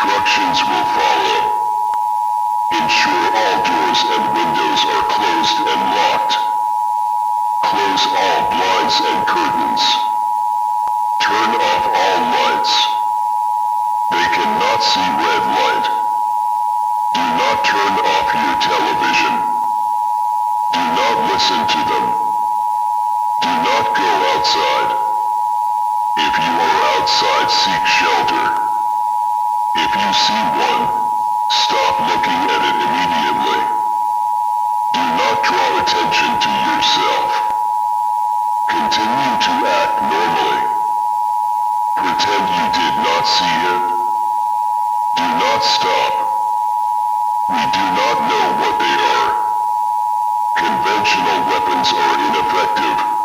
Instructions will follow. Ensure all doors and windows are closed and locked. Close all blinds and curtains. Turn off all lights. They cannot see red light. Do not turn off your television. Do not listen to them. Do not go outside. If you are outside, seek shelter. If you see one, stop looking at it immediately. Do not draw attention to yourself. Continue to act normally. Pretend you did not see it. Do not stop. We do not know what they are. Conventional weapons are ineffective.